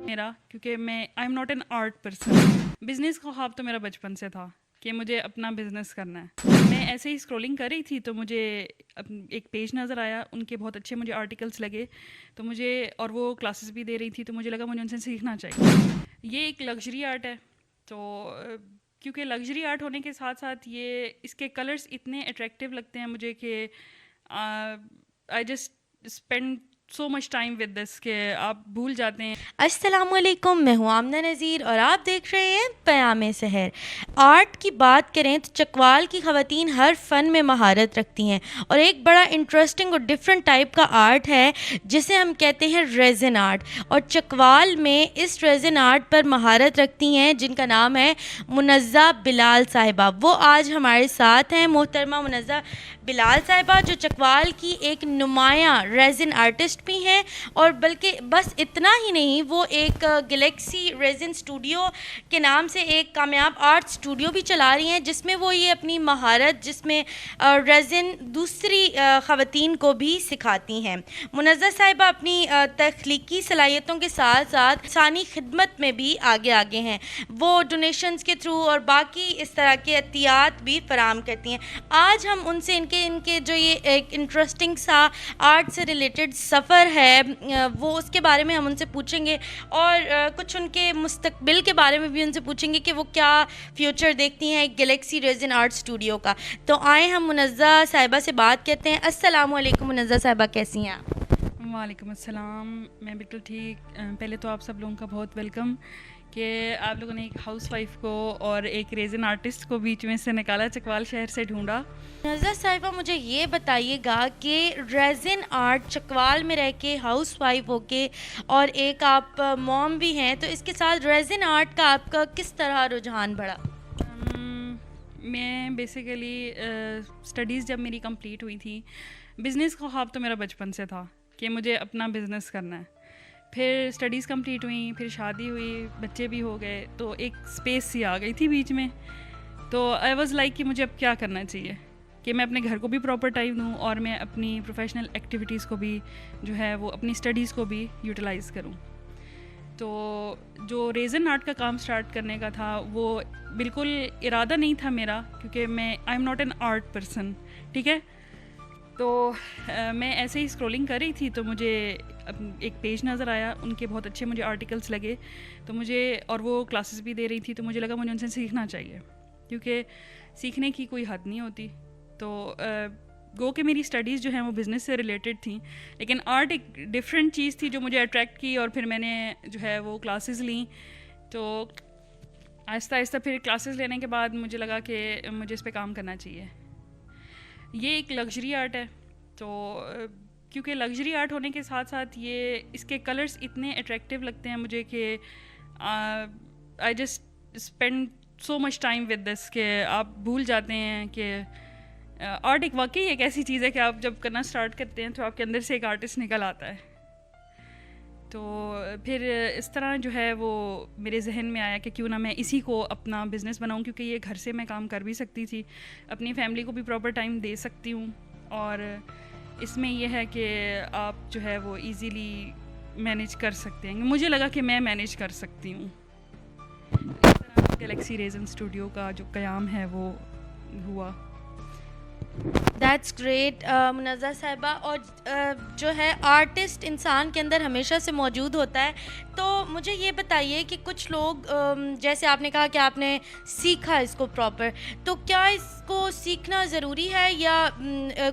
میرا، کیونکہ میں I am not an art person. Business کا خواب تو میرا بچپن سے تھا کہ مجھے اپنا بزنس کرنا ہے. میں ایسے ہی اسکرولنگ کر رہی تھی تو مجھے ایک پیج نظر آیا، ان کے بہت اچھے مجھے آرٹیکلس لگے تو مجھے، اور وہ کلاسز بھی دے رہی تھی تو مجھے لگا مجھے ان سے سیکھنا چاہیے. یہ ایک لگژری آرٹ ہے، تو کیونکہ لگژری آرٹ ہونے کے ساتھ ساتھ یہ اس کے کلرز اتنے اٹریکٹیو لگتے ہیں مجھے کہ I just spend so much time with this کہ آپ بھول جاتے ہیں. السلام علیکم، میں ہوں آمنہ نذیر اور آپ دیکھ رہے ہیں پیام سحر. آرٹ کی بات کریں تو چکوال کی خواتین ہر فن میں مہارت رکھتی ہیں، اور ایک بڑا انٹرسٹنگ اور ڈفرینٹ ٹائپ کا آرٹ ہے جسے ہم کہتے ہیں ریزن آرٹ. اور چکوال میں اس ریزن آرٹ پر مہارت رکھتی ہیں جن کا نام ہے منزہ بلال صاحبہ. وہ آج ہمارے ساتھ ہیں. محترمہ منزہ بلال صاحبہ جو چکوال کی ایک نمایاں ریزن آرٹسٹ بھی ہیں، اور بلکہ بس اتنا ہی نہیں، وہ ایک گلیکسی ریزن اسٹوڈیو کے نام سے ایک کامیاب آرٹ اسٹوڈیو بھی چلا رہی ہیں، جس میں وہ یہ اپنی مہارت، جس میں ریزن دوسری خواتین کو بھی سکھاتی ہیں. منزہ صاحبہ اپنی تخلیقی صلاحیتوں کے ساتھ ساتھ انسانی خدمت میں بھی آگے ہیں. وہ ڈونیشنز کے تھرو اور باقی اس طرح کے عطیات بھی فراہم کرتی ہیں. آج ہم ان سے ان کے جو یہ ایک انٹرسٹنگ سا آرٹ سے ریلیٹڈ سفر ہے وہ اس کے بارے میں ہم ان سے پوچھیں گے، اور کچھ ان کے مستقبل کے بارے میں بھی ان سے پوچھیں گے کہ وہ کیا فیوچر دیکھتی ہیں ایک گلیکسی ریزن آرٹ اسٹوڈیو کا. تو آئیں ہم منزہ صاحبہ سے بات کرتے ہیں. السلام علیکم منزہ صاحبہ، کیسی ہیں آپ؟ وعلیکم السلام، میں بالکل ٹھیک. پہلے تو آپ سب لوگوں کا بہت ویلکم کہ آپ لوگوں نے ایک ہاؤس وائف کو اور ایک ریزن آرٹسٹ کو بیچ میں سے نکالا، چکوال شہر سے ڈھونڈا. منزہ صاحبہ مجھے یہ بتائیے گا کہ ریزن آرٹ چکوال میں رہ کے، ہاؤس وائف ہو کے، اور ایک آپ موم بھی ہیں، تو اس کے ساتھ ریزن آرٹ کا آپ کا کس طرح رجحان بڑھا؟ میں بیسیکلی اسٹڈیز جب میری کمپلیٹ ہوئی تھی، بزنس کا خواب تو میرا بچپن سے تھا کہ مجھے اپنا بزنس کرنا ہے. پھر اسٹڈیز کمپلیٹ ہوئیں، پھر شادی ہوئی، بچے بھی ہو گئے، تو ایک اسپیس سی آ گئی تھی بیچ میں. تو آئی واز لائک کہ مجھے اب کیا کرنا چاہیے کہ میں اپنے گھر کو بھی پراپر ٹائم دوں اور میں اپنی پروفیشنل ایکٹیویٹیز کو بھی جو ہے وہ اپنی اسٹڈیز کو بھی یوٹیلائز کروں. تو جو ریزن آرٹ کا کام سٹارٹ کرنے کا تھا وہ بالکل ارادہ نہیں تھا میرا، کیونکہ میں I am not an art person, ٹھیک ہے. تو میں ایسے ہی اسکرولنگ کر رہی تھی تو مجھے ایک پیج نظر آیا، ان کے بہت اچھے مجھے آرٹیکلس لگے تو مجھے، اور وہ کلاسز بھی دے رہی تھی تو مجھے لگا مجھے ان سے سیکھنا چاہیے، کیونکہ سیکھنے کی کوئی حد نہیں ہوتی. تو گو کہ میری اسٹڈیز جو ہیں وہ بزنس سے ریلیٹڈ تھیں، لیکن آرٹ ایک ڈفرینٹ چیز تھی جو مجھے اٹریکٹ کی، اور پھر میں نے جو ہے وہ کلاسز لیں. تو آہستہ آہستہ پھر کلاسز لینے کے بعد مجھے لگا کہ مجھے اس پہ کام کرنا چاہیے. یہ ایک لگژری آرٹ ہے، تو کیونکہ لگژری آرٹ ہونے کے ساتھ ساتھ یہ اس کے کلرز اتنے اٹریکٹیو لگتے ہیں مجھے کہ I just spend so much time with this کہ آپ بھول جاتے ہیں کہ آرٹ ایک واقعی ایک ایسی چیز ہے کہ آپ جب کرنا اسٹارٹ کرتے ہیں تو آپ کے اندر سے ایک آرٹسٹ نکل آتا ہے. تو پھر اس طرح جو ہے وہ میرے ذہن میں آیا کہ کیوں نہ میں اسی کو اپنا بزنس بناؤں، کیونکہ یہ گھر سے میں کام کر بھی سکتی تھی، اپنی فیملی کو بھی پراپر ٹائم دے سکتی ہوں، اور اس میں یہ ہے کہ آپ جو ہے وہ ایزیلی مینیج کر سکتے ہیں. مجھے لگا کہ میں مینیج کر سکتی ہوں. اس طرح گلیکسی ریزن اسٹوڈیو کا جو قیام ہے وہ ہوا. دیٹس گریٹ منزہ صاحبہ. اور جو ہے آرٹسٹ انسان کے اندر ہمیشہ سے موجود ہوتا ہے. تو مجھے یہ بتائیے کہ کچھ لوگ، جیسے آپ نے کہا کہ آپ نے سیکھا اس کو پراپر، تو کیا اس کو سیکھنا ضروری ہے، یا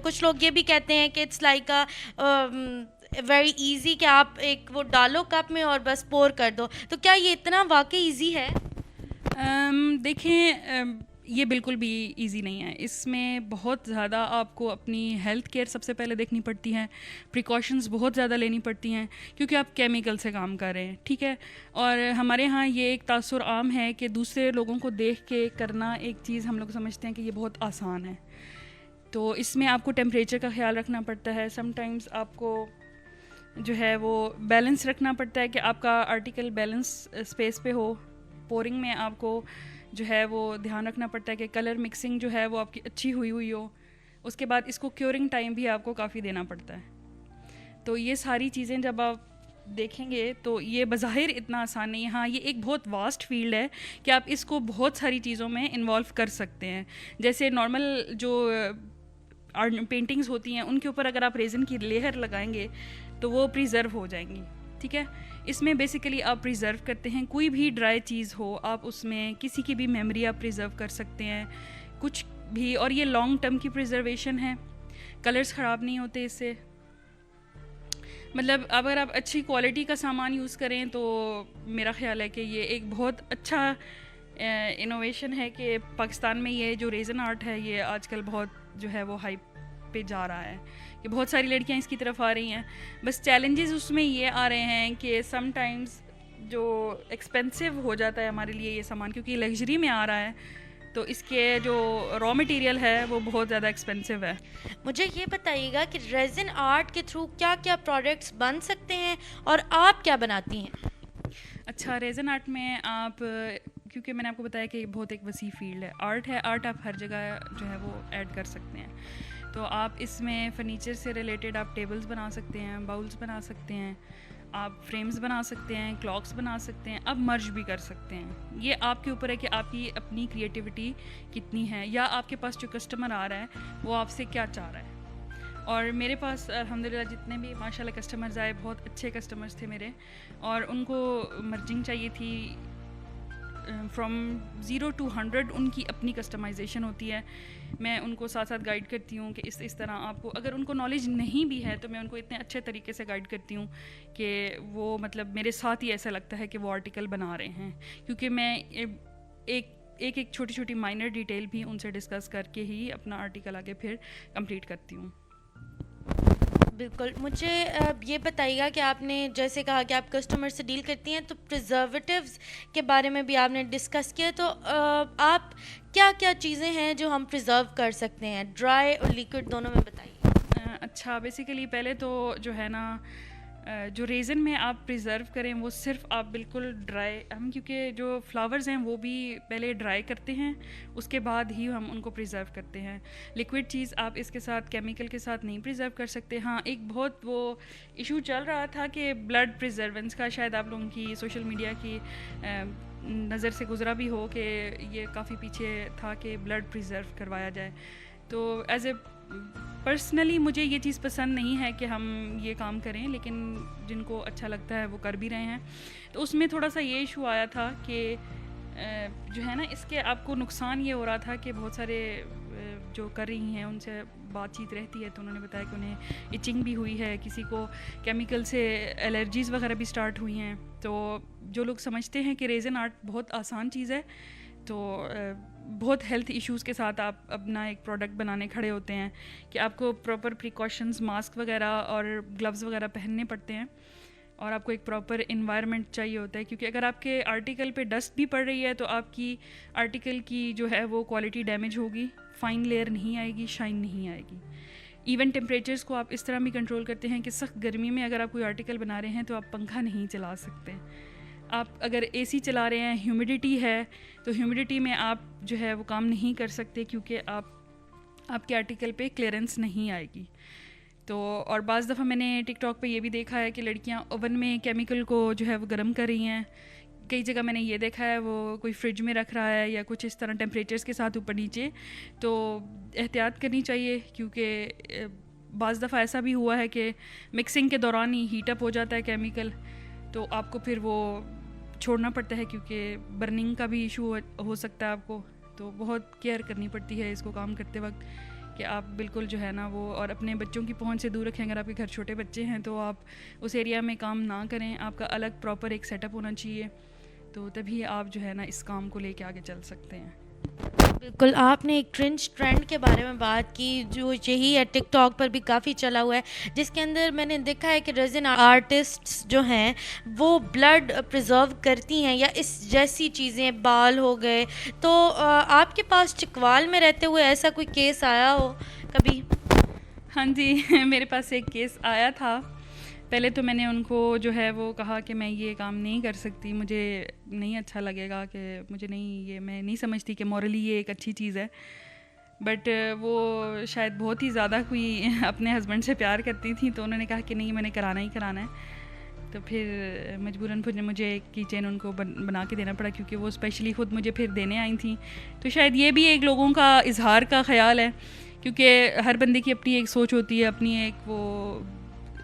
کچھ لوگ یہ بھی کہتے ہیں کہ اٹس لائک ویری ایزی کہ آپ ایک وہ ڈالو کپ میں اور بس پور کر دو، تو کیا یہ اتنا واقعی ایزی ہے؟ دیکھیں، یہ بالکل بھی ایزی نہیں ہے. اس میں بہت زیادہ آپ کو اپنی ہیلتھ کیئر سب سے پہلے دیکھنی پڑتی ہے، پریکاشنز بہت زیادہ لینی پڑتی ہیں، کیونکہ آپ کیمیکل سے کام کر رہے ہیں، ٹھیک ہے. اور ہمارے ہاں یہ ایک تاثر عام ہے کہ دوسرے لوگوں کو دیکھ کے کرنا ایک چیز ہم لوگ سمجھتے ہیں کہ یہ بہت آسان ہے. تو اس میں آپ کو ٹیمپریچر کا خیال رکھنا پڑتا ہے، سم ٹائمز آپ کو جو ہے وہ بیلنس رکھنا پڑتا ہے کہ آپ کا آرٹیکل بیلنس اسپیس پہ ہو. پورنگ میں آپ کو جو ہے وہ دھیان رکھنا پڑتا ہے کہ کلر مکسنگ جو ہے وہ آپ کی اچھی ہوئی ہو. اس کے بعد اس کو کیورنگ ٹائم بھی آپ کو کافی دینا پڑتا ہے. تو یہ ساری چیزیں جب آپ دیکھیں گے تو یہ بظاہر اتنا آسان نہیں ہے. ہاں یہ ایک بہت واسٹ فیلڈ ہے کہ آپ اس کو بہت ساری چیزوں میں انوالو کر سکتے ہیں. جیسے نارمل جو پینٹنگز ہوتی ہیں ان کے اوپر اگر آپ ریزن کی لیئر لگائیں گے تو وہ پریزرو ہو جائیں گی, ٹھیک ہے. اس میں بیسیکلی آپ پریزرو کرتے ہیں کوئی بھی ڈرائی چیز ہو, آپ اس میں کسی کی بھی میموری آپ پریزرو کر سکتے ہیں کچھ بھی, اور یہ لانگ ٹرم کی پریزرویشن ہے. کلرز خراب نہیں ہوتے اس سے. مطلب اگر آپ اچھی کوالٹی کا سامان یوز کریں تو میرا خیال ہے کہ یہ ایک بہت اچھا انوویشن ہے کہ پاکستان میں یہ جو ریزن آرٹ ہے یہ آج کل بہت جو ہے وہ ہائپ پہ جا رہا ہے کہ بہت ساری لڑکیاں اس کی طرف آ رہی ہیں. بس چیلنجز اس میں یہ آ رہے ہیں کہ سم ٹائمز جو ایکسپینسو ہو جاتا ہے ہمارے لیے یہ سامان, کیونکہ یہ لگژری میں آ رہا ہے تو اس کے جو را مٹیریل ہے وہ بہت زیادہ ایکسپینسو ہے. مجھے یہ بتائیے گا کہ ریزن آرٹ کے تھرو کیا کیا پروڈکٹس بن سکتے ہیں اور آپ کیا بناتی ہیں؟ اچھا, ریزن آرٹ میں آپ, کیونکہ میں نے آپ کو بتایا کہ یہ بہت ایک وسیع فیلڈ ہے. آرٹ ہے, آرٹ آپ ہر جگہ جو ہے وہ ایڈ کر سکتے ہیں. تو آپ اس میں فرنیچر سے ریلیٹڈ آپ ٹیبلز بنا سکتے ہیں, باؤلز بنا سکتے ہیں, آپ فریمز بنا سکتے ہیں, کلاکس بنا سکتے ہیں, آپ مرج بھی کر سکتے ہیں. یہ آپ کے اوپر ہے کہ آپ کی اپنی کریٹیوٹی کتنی ہے یا آپ کے پاس جو کسٹمر آ رہا ہے وہ آپ سے کیا چاہ رہا ہے. اور میرے پاس الحمدللہ جتنے بھی ماشاء اللہ کسٹمرز آئے بہت اچھے کسٹمرز تھے میرے, اور ان کو مرجنگ چاہیے تھی فرام 0 to 100. ان کی اپنی کسٹمائزیشن ہوتی ہے. میں ان کو ساتھ ساتھ گائیڈ کرتی ہوں کہ اس طرح آپ کو, اگر ان کو نالج نہیں بھی ہے تو میں ان کو اتنے اچھے طریقے سے گائیڈ کرتی ہوں کہ وہ مطلب میرے ساتھ ہی ایسا لگتا ہے کہ وہ آرٹیکل بنا رہے ہیں, کیونکہ میں ایک چھوٹی چھوٹی مائنر ڈیٹیل بھی ان سے ڈسکس کر کے ہی اپنا آرٹیکل آگے پھر کمپلیٹ کرتی ہوں. بالکل. مجھے یہ بتائیے گا کہ آپ نے جیسے کہا کہ آپ کسٹمر سے ڈیل کرتی ہیں, تو پریزرویٹیوز کے بارے میں بھی آپ نے ڈسکس کیا, تو آپ کیا کیا چیزیں ہیں جو ہم پریزرو کر سکتے ہیں, ڈرائی اور لیکوڈ دونوں میں بتائیے. اچھا, بیسیکلی پہلے تو جو ہے نا جو ریزن میں آپ پریزرو کریں وہ صرف آپ بالکل ڈرائی, ہم کیونکہ جو فلاورز ہیں وہ بھی پہلے ڈرائی کرتے ہیں اس کے بعد ہی ہم ان کو پریزرو کرتے ہیں. لیکوڈ چیز آپ اس کے ساتھ کیمیکل کے ساتھ نہیں پریزرو کر سکتے. ہاں ایک بہت وہ ایشو چل رہا تھا کہ بلڈ پریزرونس کا, شاید آپ لوگوں کی سوشل میڈیا کی نظر سے گزرا بھی ہو کہ یہ کافی پیچھے تھا کہ بلڈ پریزرو کروایا جائے. تو ایز اے پرسنلی مجھے یہ چیز پسند نہیں ہے کہ ہم یہ کام کریں, لیکن جن کو اچھا لگتا ہے وہ کر بھی رہے ہیں. تو اس میں تھوڑا سا یہ ایشو آیا تھا کہ جو ہے نا اس کے آپ کو نقصان یہ ہو رہا تھا کہ بہت سارے جو کر رہی ہیں ان سے بات چیت رہتی ہے تو انہوں نے بتایا کہ انہیں ایچنگ بھی ہوئی ہے, کسی کو کیمیکل سے الرجیز وغیرہ بھی سٹارٹ ہوئی ہیں. تو جو لوگ سمجھتے ہیں کہ ریزن آرٹ بہت آسان چیز ہے تو بہت ہیلتھ ایشوز کے ساتھ آپ اپنا ایک پروڈکٹ بنانے کھڑے ہوتے ہیں کہ آپ کو پراپر پریکاشنز, ماسک وغیرہ اور گلوز وغیرہ پہننے پڑتے ہیں, اور آپ کو ایک پراپر انوائرمنٹ چاہیے ہوتا ہے, کیونکہ اگر آپ کے آرٹیکل پہ ڈسٹ بھی پڑ رہی ہے تو آپ کی آرٹیکل کی جو ہے وہ کوالٹی ڈیمیج ہوگی, فائن لیئر نہیں آئے گی, شائن نہیں آئے گی. ایون ٹیمپریچرز کو آپ اس طرح بھی کنٹرول کرتے ہیں کہ سخت گرمی میں اگر آپ کوئی آرٹیکل بنا رہے ہیں تو آپ پنکھا نہیں چلا سکتے. آپ اگر اے سی چلا رہے ہیں, ہیومیڈیٹی ہے تو ہیومیڈیٹی میں آپ جو ہے وہ کام نہیں کر سکتے کیونکہ آپ کے آرٹیکل پہ کلیئرنس نہیں آئے گی. تو اور بعض دفعہ میں نے ٹک ٹاک پہ یہ بھی دیکھا ہے کہ لڑکیاں اوون میں کیمیکل کو جو ہے وہ گرم کر رہی ہیں. کئی جگہ میں نے یہ دیکھا ہے وہ کوئی فریج میں رکھ رہا ہے یا کچھ اس طرح ٹیمپریچرز کے ساتھ اوپر نیچے. تو احتیاط کرنی چاہیے کیونکہ بعض دفعہ ایسا بھی ہوا ہے کہ مکسنگ کے دوران ہی ہیٹ اپ ہو جاتا ہے کیمیکل, تو آپ کو پھر وہ چھوڑنا پڑتا ہے کیونکہ برننگ کا بھی ایشو ہو سکتا ہے آپ کو. تو بہت کیئر کرنی پڑتی ہے اس کو کام کرتے وقت کہ آپ بالکل جو ہے نا وہ, اور اپنے بچوں کی پہنچ سے دور رکھیں. اگر آپ کے گھر چھوٹے بچے ہیں تو آپ اس ایریا میں کام نہ کریں, آپ کا الگ پراپر ایک سیٹ اپ ہونا چاہیے, تو تبھی آپ جو ہے نا اس کام کو لے کے آگے چل سکتے ہیں. بالکل. آپ نے ایک ٹرینڈ کے بارے میں بات کی جو یہی ہے ٹک ٹاک پر بھی کافی چلا ہوا ہے, جس کے اندر میں نے دیکھا ہے کہ ریزن آرٹسٹس جو ہیں وہ بلڈ پریزرو کرتی ہیں یا اس جیسی چیزیں, بال ہو گئے. تو آپ کے پاس چکوال میں رہتے ہوئے ایسا کوئی کیس آیا ہو کبھی؟ ہاں جی, میرے پاس ایک کیس آیا تھا. پہلے تو میں نے ان کو جو ہے وہ کہا کہ میں یہ کام نہیں کر سکتی, مجھے نہیں اچھا لگے گا, کہ مجھے نہیں, یہ میں نہیں سمجھتی کہ مورلی یہ ایک اچھی چیز ہے. بٹ وہ شاید بہت ہی زیادہ کوئی اپنے ہسبینڈ سے پیار کرتی تھیں تو انہوں نے کہا کہ نہیں, میں نے کرانا ہی کرانا ہے. تو پھر مجبوراً پھر مجھے ایک کی چین ان کو بنا کے دینا پڑا کیونکہ وہ اسپیشلی خود مجھے پھر دینے آئی تھیں. تو شاید یہ بھی ایک لوگوں کا اظہار کا خیال ہے کیونکہ ہر بندے کی اپنی ایک سوچ ہوتی ہے, اپنی ایک وہ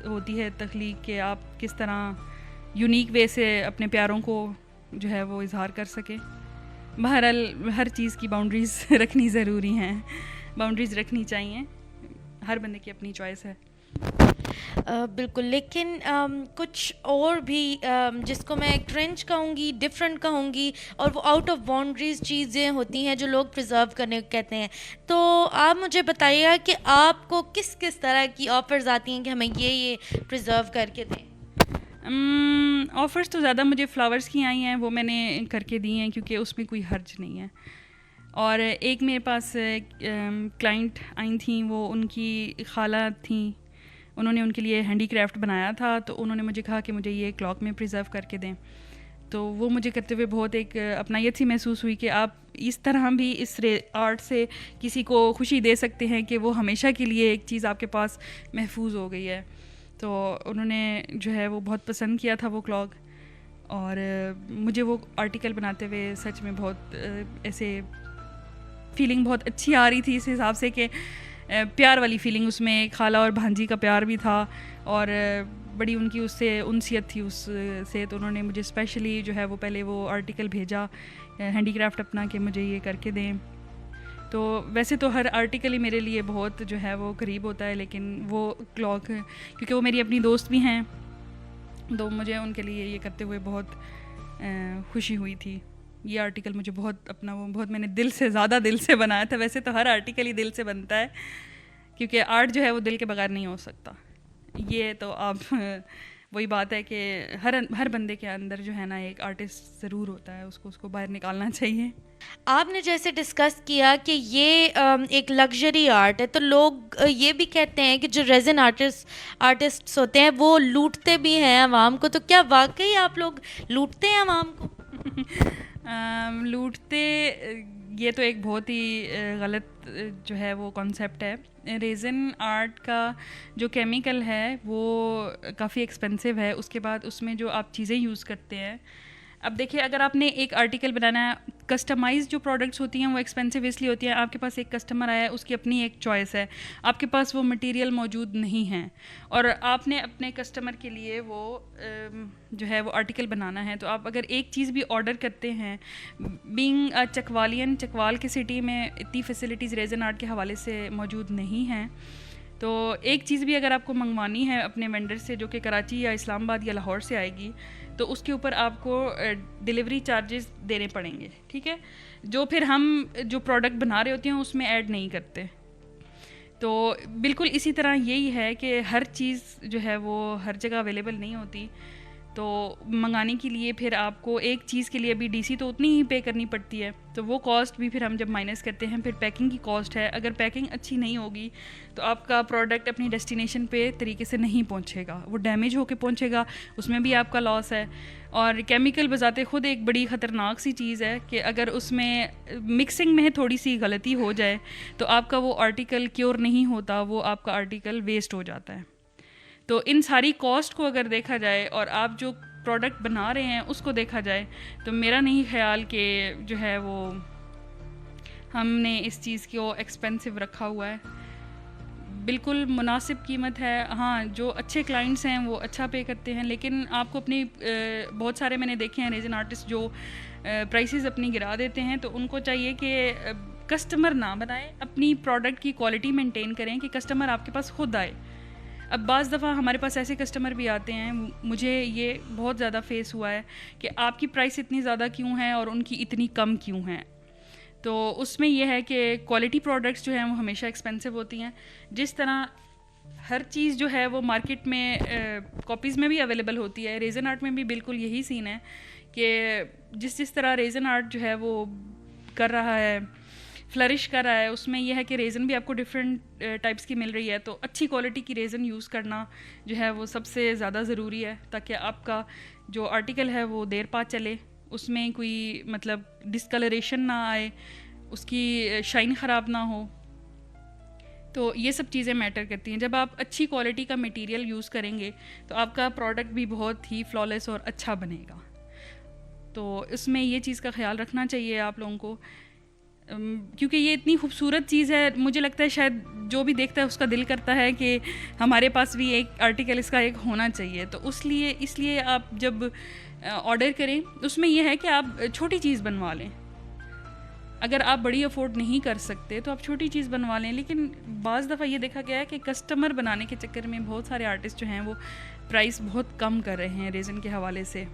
ہوتی ہے تخلیق کہ آپ کس طرح یونیک وے سے اپنے پیاروں کو جو ہے وہ اظہار کر سکیں. بہرحال ہر چیز کی باؤنڈریز رکھنی ضروری ہیں, باؤنڈریز رکھنی چاہیے, ہر بندے کی اپنی چوائس ہے. بالکل, لیکن کچھ اور بھی جس کو میں ایک ٹرینچ کہوں گی, ڈفرینٹ کہوں گی, اور وہ آؤٹ آف باؤنڈریز چیزیں ہوتی ہیں جو لوگ پرزرو کرنے کو کہتے ہیں. تو آپ مجھے بتائیے گا کہ آپ کو کس کس طرح کی آفرز آتی ہیں کہ ہمیں یہ پرزرو کر کے دیں؟ آفرز تو زیادہ مجھے فلاورز کی آئی ہیں, وہ میں نے کر کے دی ہیں کیونکہ اس میں کوئی حرج نہیں ہے. اور ایک میرے پاس کلائنٹ آئی تھیں, وہ ان کی خالہ تھیں, انہوں نے ان کے لیے ہینڈی کرافٹ بنایا تھا, تو انہوں نے مجھے کہا کہ مجھے یہ کلاک میں پرزرو کر کے دیں. تو وہ مجھے کرتے ہوئے بہت ایک اپنائیت سی محسوس ہوئی کہ آپ اس طرح بھی اس آرٹ سے کسی کو خوشی دے سکتے ہیں کہ وہ ہمیشہ کے لیے ایک چیز آپ کے پاس محفوظ ہو گئی ہے. تو انہوں نے جو ہے وہ بہت پسند کیا تھا وہ کلاک, اور مجھے وہ آرٹیکل بناتے ہوئے سچ میں بہت ایسے فیلنگ بہت اچھی آ رہی تھی, اس حساب سے کہ پیار والی فیلنگ اس میں, خالہ اور بھانجی کا پیار بھی تھا, اور بڑی ان کی اس سے انسیت تھی اس سے. تو انہوں نے مجھے اسپیشلی جو ہے وہ پہلے وہ آرٹیکل بھیجا ہینڈی کرافٹ اپنا کہ مجھے یہ کر کے دیں. تو ویسے تو ہر آرٹیکل ہی میرے لیے بہت جو ہے وہ قریب ہوتا ہے, لیکن وہ کلاک کیونکہ وہ میری اپنی دوست بھی ہیں, تو مجھے ان کے لیے یہ کرتے ہوئے بہت خوشی ہوئی تھی. یہ آرٹیکل مجھے بہت اپنا وہ بہت میں نے دل سے زیادہ دل سے بنایا تھا. ویسے تو ہر آرٹیکل ہی دل سے بنتا ہے کیونکہ آرٹ جو ہے وہ دل کے بغیر نہیں ہو سکتا. یہ تو آپ وہی بات ہے کہ ہر بندے کے اندر جو ہے نا ایک آرٹسٹ ضرور ہوتا ہے, اس کو باہر نکالنا چاہیے. آپ نے جیسے ڈسکس کیا کہ یہ ایک لگژری آرٹ ہے, تو لوگ یہ بھی کہتے ہیں کہ جو ریزن آرٹسٹس ہوتے ہیں وہ لوٹتے بھی ہیں عوام کو. تو کیا واقعی آپ لوگ لوٹتے ہیں عوام کو؟ لوٹتے, یہ تو ایک بہت ہی غلط جو ہے وہ کانسیپٹ ہے. ریزن آرٹ کا جو کیمیکل ہے وہ کافی ایکسپینسو ہے, اس کے بعد اس میں جو آپ چیزیں یوز کرتے ہیں. اب دیکھیے, اگر آپ نے ایک آرٹیکل بنانا ہے, کسٹمائز جو پروڈکٹس ہوتی ہیں وہ ایکسپینسو اس لیے ہوتی ہیں, آپ کے پاس ایک کسٹمر آیا ہے, اس کی اپنی ایک چوائس ہے, آپ کے پاس وہ مٹیریل موجود نہیں ہیں, اور آپ نے اپنے کسٹمر کے لیے وہ جو ہے وہ آرٹیکل بنانا ہے. تو آپ اگر ایک چیز بھی آرڈر کرتے ہیں, بینگ چکوالین, چکوال کی سٹی میں اتنی فیسلٹیز ریزن آرٹ کے حوالے سے موجود نہیں ہیں, تو ایک چیز بھی اگر آپ کو منگوانی ہے اپنے وینڈر سے جو کہ کراچی یا اسلام آباد یا لاہور سے آئے گی, تو اس کے اوپر آپ کو ڈیلیوری چارجز دینے پڑیں گے, ٹھیک ہے, جو پھر ہم جو پروڈکٹ بنا رہے ہوتے ہیں اس میں ایڈ نہیں کرتے. تو بالکل اسی طرح یہی ہے کہ ہر چیز جو ہے وہ ہر جگہ اویلیبل نہیں ہوتی, تو منگانے کے لیے پھر آپ کو ایک چیز کے لیے بھی ڈی سی تو اتنی ہی پے کرنی پڑتی ہے. تو وہ کاسٹ بھی پھر ہم جب مائنس کرتے ہیں, پھر پیکنگ کی کاسٹ ہے. اگر پیکنگ اچھی نہیں ہوگی تو آپ کا پروڈکٹ اپنی ڈیسٹینیشن پہ طریقے سے نہیں پہنچے گا, وہ ڈیمیج ہو کے پہنچے گا, اس میں بھی آپ کا لاس ہے. اور کیمیکل بذات خود ایک بڑی خطرناک سی چیز ہے کہ اگر اس میں مکسنگ میں تھوڑی سی غلطی ہو جائے تو آپ کا وہ آرٹیکل کیور نہیں ہوتا, وہ آپ کا آرٹیکل ویسٹ ہو جاتا ہے. تو ان ساری کاسٹ کو اگر دیکھا جائے اور آپ جو پروڈکٹ بنا رہے ہیں اس کو دیکھا جائے, تو میرا نہیں خیال کہ جو ہے وہ ہم نے اس چیز کو ایکسپینسو رکھا ہوا ہے. بالکل مناسب قیمت ہے. ہاں, جو اچھے کلائنٹس ہیں وہ اچھا پے کرتے ہیں, لیکن آپ کو اپنی بہت سارے میں نے دیکھے ہیں ریزن آرٹسٹ جو پرائسز اپنی گرا دیتے ہیں, تو ان کو چاہیے کہ کسٹمر نہ بنائے, اپنی پروڈکٹ کی کوالٹی مینٹین کریں کہ کسٹمر آپ کے پاس خود آئے. اب بعض دفعہ ہمارے پاس ایسے کسٹمر بھی آتے ہیں, مجھے یہ بہت زیادہ فیس ہوا ہے کہ آپ کی پرائس اتنی زیادہ کیوں ہے اور ان کی اتنی کم کیوں ہیں. تو اس میں یہ ہے کہ کوالٹی پروڈکٹس جو ہیں وہ ہمیشہ ایکسپینسو ہوتی ہیں. جس طرح ہر چیز جو ہے وہ مارکیٹ میں کاپیز میں بھی اویلیبل ہوتی ہے, ریزن آرٹ میں بھی بالکل یہی سین ہے کہ جس طرح ریزن آرٹ جو ہے وہ کر رہا ہے, فلرش کر رہا ہے, اس میں یہ ہے کہ ریزن بھی آپ کو ڈفرینٹ ٹائپس کی مل رہی ہے. تو اچھی کوالٹی کی ریزن یوز کرنا جو ہے وہ سب سے زیادہ ضروری ہے, تاکہ آپ کا جو آرٹیکل ہے وہ دیر پا چلے, اس میں کوئی مطلب ڈسکلریشن نہ آئے, اس کی شائن خراب نہ ہو. تو یہ سب چیزیں میٹر کرتی ہیں. جب آپ اچھی کوالٹی کا مٹیریل یوز کریں گے تو آپ کا پروڈکٹ بھی بہت ہی فلالیس اور اچھا بنے گا. تو اس میں یہ چیز کا خیال رکھنا چاہیے آپ لوگوں کو, کیونکہ یہ اتنی خوبصورت چیز ہے. مجھے لگتا ہے شاید جو بھی دیکھتا ہے اس کا دل کرتا ہے کہ ہمارے پاس بھی ایک آرٹیکل اس کا ایک ہونا چاہیے. تو اس لیے آپ جب آرڈر کریں اس میں یہ ہے کہ آپ چھوٹی چیز بنوا لیں. اگر آپ بڑی افورڈ نہیں کر سکتے تو آپ چھوٹی چیز بنوا لیں. لیکن بعض دفعہ یہ دیکھا گیا ہے کہ کسٹمر بنانے کے چکر میں بہت سارے آرٹسٹ جو ہیں وہ پرائس بہت کم کر رہے ہیں ریزن کے حوالے سے.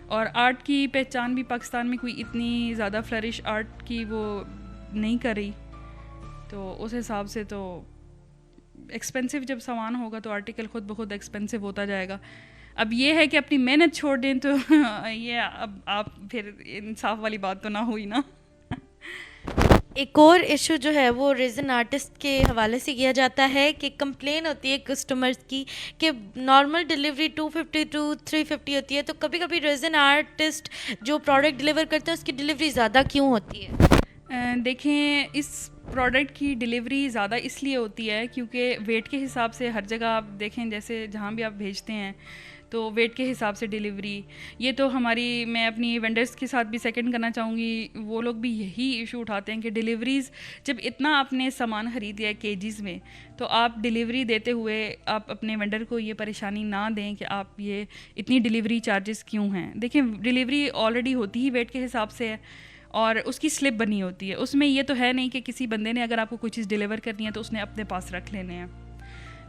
اور آرٹ کی پہچان بھی پاکستان میں کوئی اتنی زیادہ فلرش آرٹ کی وہ نہیں کر رہی. تو اس حساب سے تو ایکسپینسو جب سامان ہوگا تو آرٹیکل خود بخود ایکسپینسو ہوتا جائے گا. اب یہ ہے کہ اپنی محنت چھوڑ دیں تو یہ اب آپ پھر انصاف والی بات تو نہ ہوئی نا. ایک اور ایشو جو ہے وہ ریزن آرٹسٹ کے حوالے سے کیا جاتا ہے کہ کمپلین ہوتی ہے کسٹمرز کی کہ نارمل ڈلیوری 250 to 350 ہوتی ہے, تو کبھی کبھی ریزن آرٹسٹ جو پروڈکٹ ڈلیور کرتے ہیں اس کی ڈلیوری زیادہ کیوں ہوتی ہے؟ دیکھیں, اس پروڈکٹ کی ڈلیوری زیادہ اس لیے ہوتی ہے کیونکہ ویٹ کے حساب سے ہر جگہ آپ دیکھیں, جیسے جہاں بھی آپ بھیجتے ہیں تو ویٹ کے حساب سے ڈلیوری. یہ تو ہماری, میں اپنی وینڈرز کے ساتھ بھی سیکنڈ کرنا چاہوں گی, وہ لوگ بھی یہی ایشو اٹھاتے ہیں کہ ڈلیوریز جب اتنا آپ نے سامان خرید لیا کیجیز میں تو آپ ڈلیوری دیتے ہوئے آپ اپنے وینڈر کو یہ پریشانی نہ دیں کہ آپ یہ اتنی ڈلیوری چارجز کیوں ہیں. دیکھیں, ڈلیوری آلریڈی ہوتی ہی ویٹ کے حساب سے ہے اور اس کی سلپ بنی ہوتی ہے. اس میں یہ تو ہے نہیں کہ کسی بندے نے اگر آپ کو کوئی چیز ڈلیور کرنی ہے تو اس نے اپنے پاس رکھ لینے ہیں.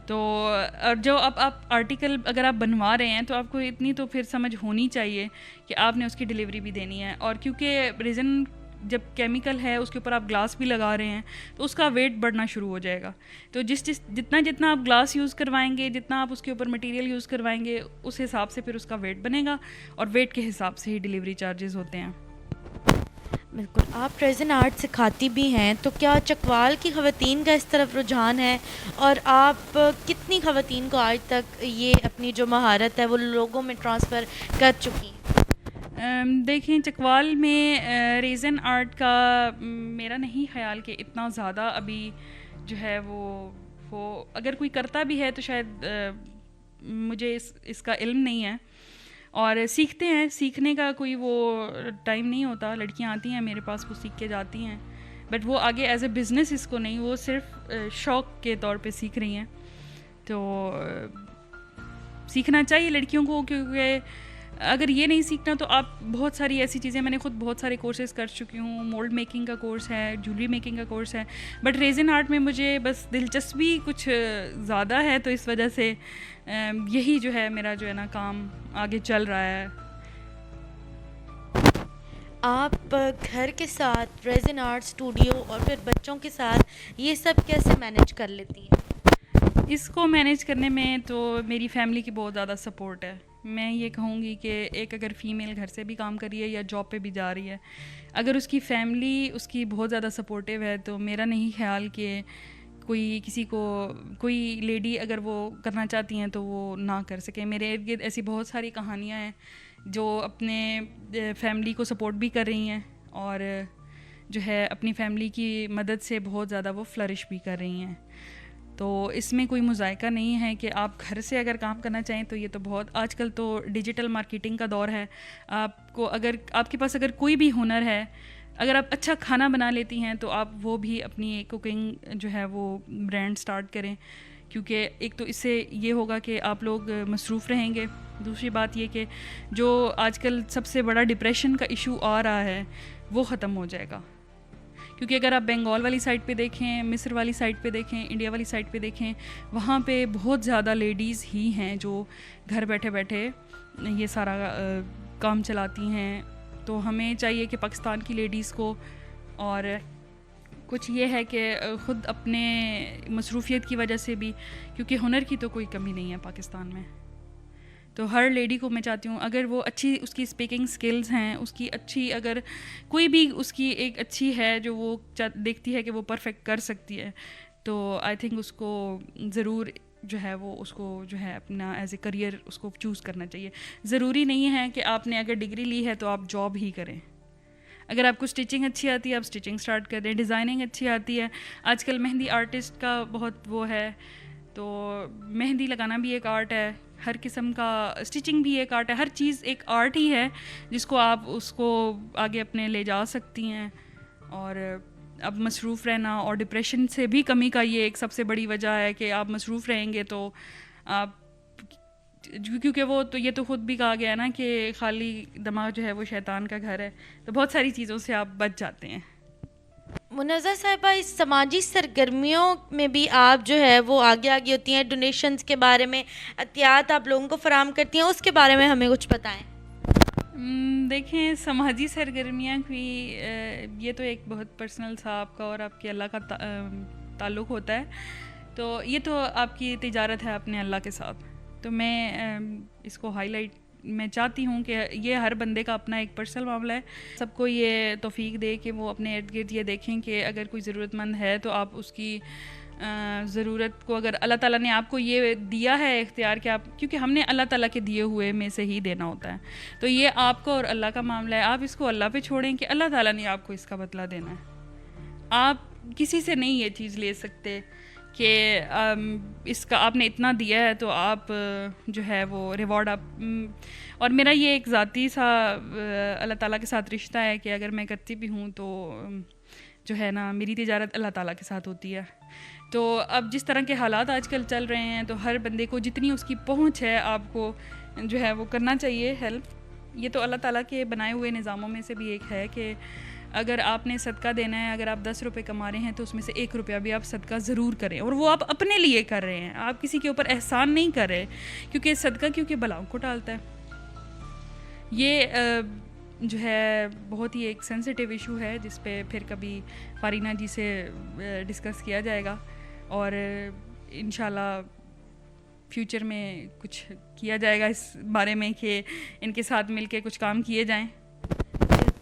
تو جو اب آپ آرٹیکل اگر آپ بنوا رہے ہیں تو آپ کو اتنی تو پھر سمجھ ہونی چاہیے کہ آپ نے اس کی ڈلیوری بھی دینی ہے. اور کیونکہ ریزن جب کیمیکل ہے اس کے اوپر آپ گلاس بھی لگا رہے ہیں تو اس کا ویٹ بڑھنا شروع ہو جائے گا. تو جتنا آپ گلاس یوز کروائیں گے, جتنا آپ اس کے اوپر مٹیریل یوز کروائیں گے, اس حساب سے پھر اس کا ویٹ بنے گا اور ویٹ کے حساب سے ہی ڈلیوری چارجز ہوتے ہیں. بالکل. آپ ریزن آرٹ سکھاتی بھی ہیں, تو کیا چکوال کی خواتین کا اس طرف رجحان ہے, اور آپ کتنی خواتین کو آج تک یہ اپنی جو مہارت ہے وہ لوگوں میں ٹرانسفر کر چکی ہیں؟ دیکھیں, چکوال میں ریزن آرٹ کا میرا نہیں خیال کہ اتنا زیادہ ابھی جو ہے وہ اگر کوئی کرتا بھی ہے تو شاید مجھے اس کا علم نہیں ہے. اور سیکھتے ہیں, سیکھنے کا کوئی وہ ٹائم نہیں ہوتا. لڑکیاں آتی ہیں میرے پاس, وہ سیکھ کے جاتی ہیں, بٹ وہ آگے ایز اے بزنس اس کو نہیں, وہ صرف شوق کے طور پہ سیکھ رہی ہیں. تو سیکھنا چاہیے لڑکیوں کو, کیونکہ اگر یہ نہیں سیکھنا تو آپ بہت ساری ایسی چیزیں, میں نے خود بہت سارے کورسز کر چکی ہوں. مولڈ میکنگ کا کورس ہے, جویلری میکنگ کا کورس ہے, بٹ ریزن آرٹ میں مجھے بس دلچسپی کچھ زیادہ ہے, تو اس وجہ سے یہی جو ہے میرا جو ہے نا کام آگے چل رہا ہے. آپ گھر کے ساتھ ریزن آرٹ اسٹوڈیو اور پھر بچوں کے ساتھ یہ سب کیسے مینیج کر لیتی ہیں؟ اس کو مینیج کرنے میں تو میری فیملی کی بہت زیادہ سپورٹ ہے. میں یہ کہوں گی کہ ایک اگر فیمیل گھر سے بھی کام کر رہی ہے یا جاب پہ بھی جا رہی ہے, اگر اس کی فیملی اس کی بہت زیادہ سپورٹیو ہے تو میرا نہیں خیال کہ کوئی لیڈی اگر وہ کرنا چاہتی ہیں تو وہ نہ کر سکے. میرے ارد گرد ایسی بہت ساری کہانیاں ہیں جو اپنے فیملی کو سپورٹ بھی کر رہی ہیں اور جو ہے اپنی فیملی کی مدد سے بہت زیادہ وہ فلرش بھی کر رہی ہیں. تو اس میں کوئی مذائقہ نہیں ہے کہ آپ گھر سے اگر کام کرنا چاہیں تو یہ تو بہت, آج کل تو ڈیجیٹل مارکیٹنگ کا دور ہے. آپ کو اگر آپ کے پاس اگر کوئی بھی ہنر ہے, اگر آپ اچھا کھانا بنا لیتی ہیں تو آپ وہ بھی اپنی کوکنگ جو ہے وہ برانڈ سٹارٹ کریں, کیونکہ ایک تو اس سے یہ ہوگا کہ آپ لوگ مصروف رہیں گے. دوسری بات یہ کہ جو آج کل سب سے بڑا ڈپریشن کا ایشو آ رہا ہے وہ ختم ہو جائے گا. کیونکہ اگر آپ بنگال والی سائڈ پہ دیکھیں, مصر والی سائڈ پہ دیکھیں, انڈیا والی سائڈ پہ دیکھیں, وہاں پہ بہت زیادہ لیڈیز ہی ہیں جو گھر بیٹھے بیٹھے یہ سارا کام چلاتی ہیں. تو ہمیں چاہیے کہ پاکستان کی لیڈیز کو, اور کچھ یہ ہے کہ خود اپنے مصروفیت کی وجہ سے بھی, کیونکہ ہنر کی تو کوئی کمی نہیں ہے پاکستان میں, تو ہر لیڈی کو میں چاہتی ہوں اگر وہ اچھی اس کی اسپیکنگ سکلز ہیں, اس کی اچھی اگر کوئی بھی اس کی ایک اچھی ہے جو وہ دیکھتی ہے کہ وہ پرفیکٹ کر سکتی ہے, تو آئی تھنک اس کو ضرور جو ہے وہ اس کو جو ہے اپنا ایز اے کریئر اس کو چوز کرنا چاہیے. ضروری نہیں ہے کہ آپ نے اگر ڈگری لی ہے تو آپ جاب ہی کریں. اگر آپ کو اسٹچنگ اچھی آتی ہے آپ اسٹچنگ اسٹارٹ کر دیں, ڈیزائننگ اچھی آتی ہے, آج کل مہندی آرٹسٹ کا بہت وہ ہے, تو مہندی لگانا بھی ایک آرٹ ہے, ہر قسم کا اسٹچنگ بھی ایک آرٹ ہے, ہر چیز ایک آرٹ ہی ہے جس کو آپ اس کو آگے اپنے لے جا سکتی ہیں. اور اب مصروف رہنا اور ڈپریشن سے بھی کمی کا یہ ایک سب سے بڑی وجہ ہے کہ آپ مصروف رہیں گے تو آپ, کیونکہ وہ تو یہ تو خود بھی کہا گیا ہے نا کہ خالی دماغ جو ہے وہ شیطان کا گھر ہے, تو بہت ساری چیزوں سے آپ بچ جاتے ہیں. منزہ صاحبہ, اس سماجی سرگرمیوں میں بھی آپ جو ہے وہ آگے آگے ہوتی ہیں, ڈونیشنز کے بارے میں عطیات آپ لوگوں کو فراہم کرتی ہیں, اس کے بارے میں ہمیں کچھ بتائیں. دیکھیں سماجی سرگرمیاں کی یہ تو ایک بہت پرسنل سا آپ کا اور آپ کے اللہ کا تعلق ہوتا ہے, تو یہ تو آپ کی تجارت ہے اپنے اللہ کے ساتھ. تو میں اس کو ہائی لائٹ میں چاہتی ہوں کہ یہ ہر بندے کا اپنا ایک پرسنل معاملہ ہے, سب کو یہ توفیق دے کہ وہ اپنے ارد گرد یہ دیکھیں کہ اگر کوئی ضرورت مند ہے تو آپ اس کی ضرورت کو, اگر اللہ تعالیٰ نے آپ کو یہ دیا ہے اختیار کہ آپ, کیونکہ ہم نے اللہ تعالیٰ کے دیے ہوئے میں سے ہی دینا ہوتا ہے, تو یہ آپ کو اور اللہ کا معاملہ ہے. آپ اس کو اللہ پہ چھوڑیں کہ اللہ تعالیٰ نے آپ کو اس کا بدلہ دینا ہے. آپ کسی سے نہیں یہ چیز لے سکتے کہ اس کا آپ نے اتنا دیا ہے تو آپ جو ہے وہ ریوارڈ آپ, اور میرا یہ ایک ذاتی سا اللہ تعالیٰ کے ساتھ رشتہ ہے کہ اگر میں کرتی بھی ہوں تو جو ہے نا میری تجارت اللہ تعالیٰ کے ساتھ ہوتی ہے. تو اب جس طرح کے حالات آج کل چل رہے ہیں تو ہر بندے کو جتنی اس کی پہنچ ہے آپ کو جو ہے وہ کرنا چاہیے ہیلپ. یہ تو اللہ تعالیٰ کے بنائے ہوئے نظاموں میں سے بھی ایک ہے کہ اگر آپ نے صدقہ دینا ہے, اگر آپ 10 روپے کما رہے ہیں تو اس میں سے 1 روپیہ بھی آپ صدقہ ضرور کریں, اور وہ آپ اپنے لیے کر رہے ہیں, آپ کسی کے اوپر احسان نہیں کر رہے, کیونکہ صدقہ کیونکہ بلاؤں کو ٹالتا ہے. یہ جو ہے بہت ہی ایک سینسٹیو ایشو ہے جس پہ پھر کبھی فارینہ جی سے ڈسکس کیا جائے گا, اور انشاءاللہ فیوچر میں کچھ کیا جائے گا اس بارے میں کہ ان کے ساتھ مل کے کچھ کام کیے جائیں.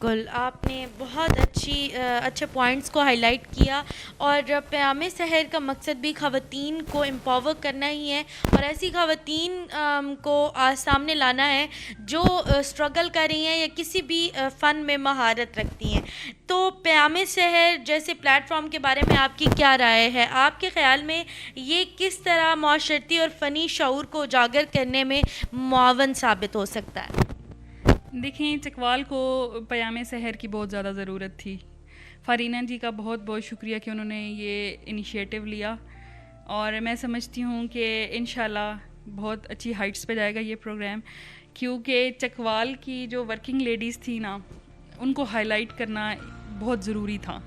بالکل, آپ نے بہت اچھے پوائنٹس کو ہائی لائٹ کیا, اور پیام سحر کا مقصد بھی خواتین کو امپاور کرنا ہی ہے, اور ایسی خواتین کو سامنے لانا ہے جو اسٹرگل کر رہی ہیں یا کسی بھی فن میں مہارت رکھتی ہیں. تو پیام سحر جیسے پلیٹ فارم کے بارے میں آپ کی کیا رائے ہے؟ آپ کے خیال میں یہ کس طرح معاشرتی اور فنی شعور کو اجاگر کرنے میں معاون ثابت ہو سکتا ہے؟ دیکھیں, چکوال کو پیام سحر کی بہت زیادہ ضرورت تھی. فارینہ جی کا بہت بہت شکریہ کہ انہوں نے یہ انیشیٹو لیا, اور میں سمجھتی ہوں کہ انشاءاللہ بہت اچھی ہائٹس پہ جائے گا یہ پروگرام, کیونکہ چکوال کی جو ورکنگ لیڈیز تھی نا ان کو ہائی لائٹ کرنا بہت ضروری تھا,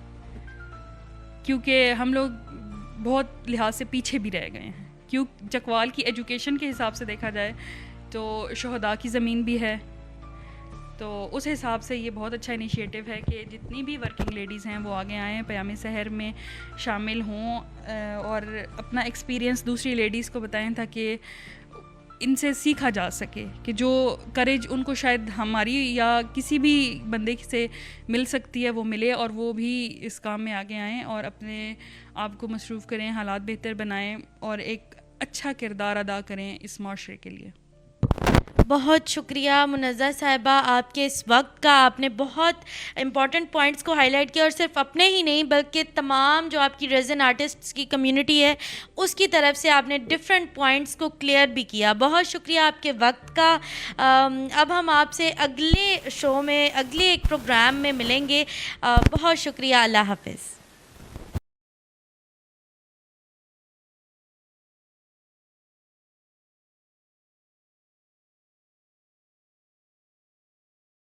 کیونکہ ہم لوگ بہت لحاظ سے پیچھے بھی رہ گئے ہیں. کیوں چکوال کی ایجوکیشن کے حساب سے دیکھا جائے تو شہداء کی زمین بھی ہے, تو اس حساب سے یہ بہت اچھا انیشیٹو ہے کہ جتنی بھی ورکنگ لیڈیز ہیں وہ آگے آئیں, پیام سحر میں شامل ہوں, اور اپنا ایکسپیرینس دوسری لیڈیز کو بتائیں تاکہ ان سے سیکھا جا سکے کہ جو کریج ان کو شاید ہماری یا کسی بھی بندے سے مل سکتی ہے وہ ملے, اور وہ بھی اس کام میں آگے آئیں اور اپنے آپ کو مصروف کریں, حالات بہتر بنائیں اور ایک اچھا کردار ادا کریں اس معاشرے کے لیے. بہت شکریہ منزہ صاحبہ آپ کے اس وقت کا. آپ نے بہت امپورٹنٹ پوائنٹس کو ہائی لائٹ کیا, اور صرف اپنے ہی نہیں بلکہ تمام جو آپ کی ریزن آرٹسٹس کی کمیونٹی ہے اس کی طرف سے آپ نے ڈفرینٹ پوائنٹس کو کلیئر بھی کیا. بہت شکریہ آپ کے وقت کا. اب ہم آپ سے اگلے شو میں اگلے ایک پروگرام میں ملیں گے. بہت شکریہ. اللہ حافظ.